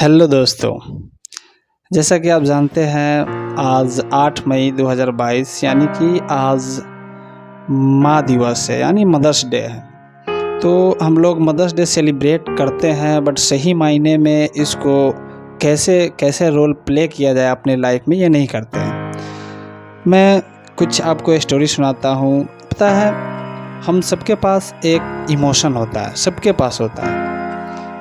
Hello दोस्तों, जैसा कि आप जानते हैं आज 8 मई 2022 यानी कि आज माँ दिवस है यानी मदर्स डे है। तो हम लोग मदर्स डे सेलिब्रेट करते हैं, बट सही मायने में इसको कैसे कैसे रोल प्ले किया जाए अपने लाइफ में ये नहीं करते हैं। मैं कुछ आपको स्टोरी सुनाता हूँ। पता है, हम सबके पास एक इमोशन होता है, सबके पास होता है,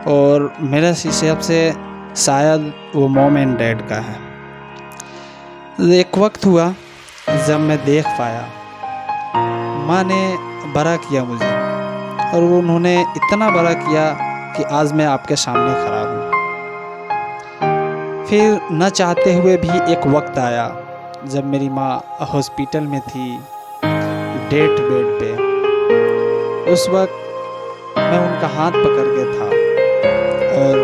और मेरे हिसाब से शायद वो मॉम एंड डैड का है। एक वक्त हुआ जब मैं देख पाया माँ ने बड़ा किया मुझे, और वो उन्होंने इतना बड़ा किया कि आज मैं आपके सामने खड़ा हूँ। फिर न चाहते हुए भी एक वक्त आया जब मेरी माँ हॉस्पिटल में थी, डेथ बेड पे। उस वक्त मैं उनका हाथ पकड़ के था और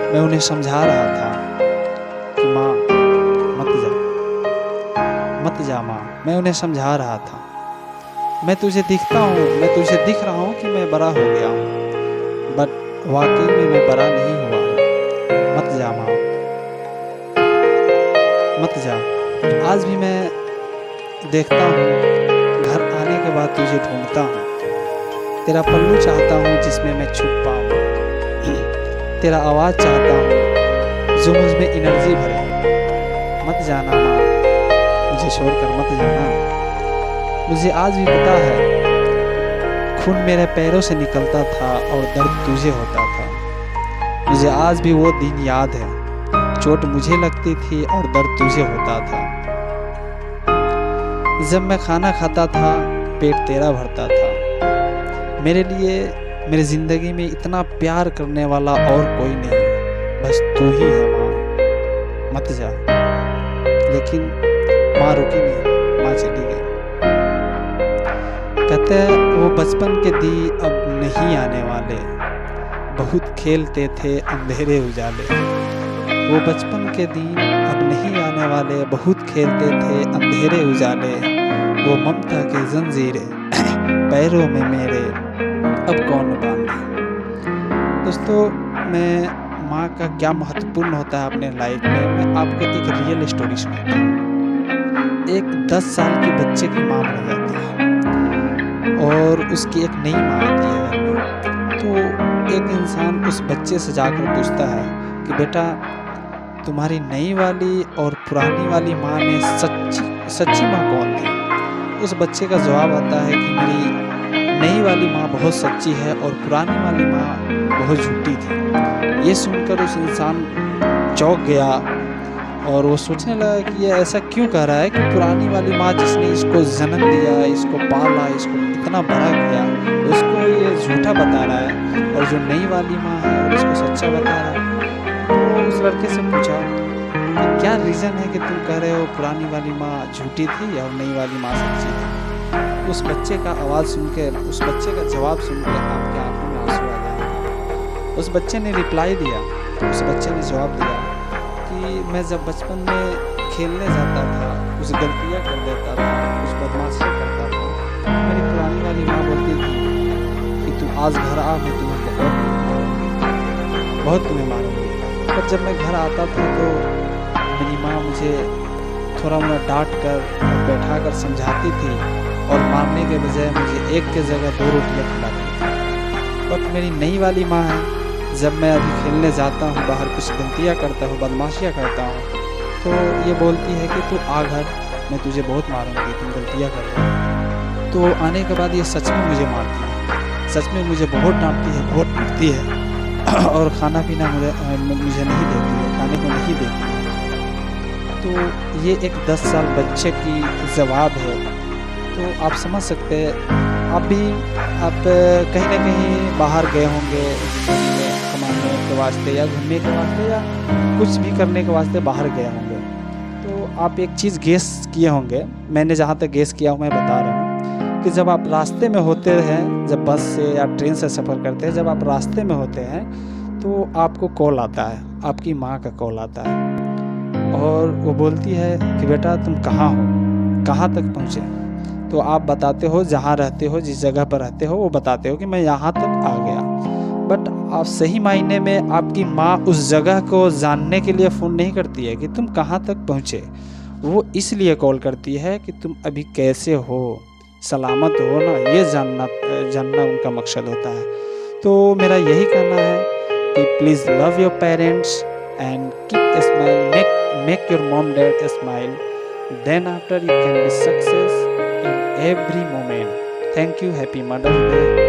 मैं उन्हें समझा रहा था कि माँ मत जा माँ। मैं उन्हें समझा रहा था, मैं तुझे दिखता हूँ, मैं तुझे दिख रहा हूँ कि मैं बड़ा हो गया हूँ, बट वाकई में मैं बड़ा नहीं हुआ हूँ। मत जा माँ, मत जा। आज भी मैं देखता हूँ, घर आने के बाद तुझे ढूंढता हूँ, तेरा पल्लू चाहता हूँ जिसमें मैं छुप पाऊँ, तेरा आवाज़ चाहता हूँ जो मुझ में एनर्जी भरे। मत जाना माँ, मुझे छोड़कर मत जाना। मुझे आज भी पता है खून मेरे पैरों से निकलता था और दर्द तुझे होता था। मुझे आज भी वो दिन याद है, चोट मुझे लगती थी और दर्द तुझे होता था। जब मैं खाना खाता था पेट तेरा भरता था। मेरे लिए मेरी ज़िंदगी में इतना प्यार करने वाला और कोई नहीं, बस तू ही है माँ। मत जा। लेकिन माँ रुकी नहीं, माँ चली गई। कहते हैं वो बचपन के दी अब नहीं आने वाले, बहुत खेलते थे अंधेरे उजाले। वो बचपन के दिन अब नहीं आने वाले, बहुत खेलते थे अंधेरे उजाले। वो ममता के जंजीरें पैरों में मेरे अब कौन बांधे। दोस्तों, मैं माँ का क्या महत्वपूर्ण होता है अपने लाइफ में, मैं आपको एक रियल स्टोरी सुनाता हूँ। एक 10 साल के बच्चे की माँ मर जाती है और उसकी एक नई माँ आती है। तो एक इंसान उस बच्चे से जाकर पूछता है कि बेटा, तुम्हारी नई वाली और पुरानी वाली माँ में सच्ची माँ कौन थी? उस बच्चे का जवाब आता है कि मेरी नई वाली माँ बहुत सच्ची है और पुरानी वाली माँ बहुत झूठी थी। ये सुनकर उस इंसान चौंक गया और वो सोचने लगा कि ये ऐसा क्यों कह रहा है कि पुरानी वाली माँ जिसने इसको जन्म दिया, इसको पाला, इसको इतना बड़ा किया, उसको ये झूठा बता रहा है, और जो नई वाली माँ है और इसको सच्चा बता रहा है। तो उस लड़के से पूछा कि क्या रीज़न है कि तुम कह रहे हो पुरानी वाली माँ झूठी थी और नई वाली माँ सच्ची थी? उस बच्चे का आवाज़ सुनकर, उस बच्चे का जवाब सुनकर आपके आंखों में आंसू आ जाएंगे। उस बच्चे ने रिप्लाई दिया, उस बच्चे ने जवाब दिया कि मैं जब बचपन में खेलने जाता था, कुछ गलतियाँ कर देता था, कुछ बदमाशियाँ करता था, मेरी पुरानी वाली माँ बोलती थी कि तू आज घर आ, मैं तुम्हें बहुत तुम्हें मारूंगी। पर जब मैं घर आता था तो मेरी माँ मुझे थोड़ा मोड़ा डांट कर और बैठा कर समझाती थी, और मारने के बजाय मुझे एक के जगह 2 रोटियाँ खिलाती थी। बट मेरी नई वाली माँ है, जब मैं अभी खेलने जाता हूँ, बाहर कुछ गलतियाँ करता हूँ, बदमाशियाँ करता हूँ, तो ये बोलती है कि तू आ घर, मैं तुझे बहुत मारूंगी, तुम गलतियाँ कर रहे हो। तो आने के बाद ये सच में मुझे मारती है, सच में मुझे बहुत डांटती है, बहुत पीटती है, और खाना पीना मुझे नहीं देती है, खाने को नहीं देती है। तो ये एक 10 साल बच्चे की जवाब है। तो आप समझ सकते हैं, आप कहीं ना कहीं बाहर गए होंगे कमाने के वास्ते या घूमने के वास्ते या कुछ भी करने के वास्ते बाहर गए होंगे। तो आप एक चीज़ गेस किए होंगे, मैंने जहाँ तक गेस किया हूँ मैं बता रहा हूँ, कि जब आप रास्ते में होते हैं, जब बस से या ट्रेन से सफ़र करते हैं, जब आप रास्ते में होते हैं तो आपको कॉल आता है, आपकी माँ का कॉल आता है, और वो बोलती है कि बेटा तुम कहाँ हो, कहाँ तक पहुँचे? तो आप बताते हो जहाँ रहते हो, जिस जगह पर रहते हो, वो बताते हो कि मैं यहाँ तक आ गया। बट आप सही मायने में आपकी माँ उस जगह को जानने के लिए फ़ोन नहीं करती है कि तुम कहाँ तक पहुँचे। वो इसलिए कॉल करती है कि तुम अभी कैसे हो, सलामत हो ना, ये जानना उनका मकसद होता है। तो मेरा यही कहना है कि please love your parents and keep a smile, make your mom dad smile. Then after you can be success in every moment. Thank you. Happy Mother's Day.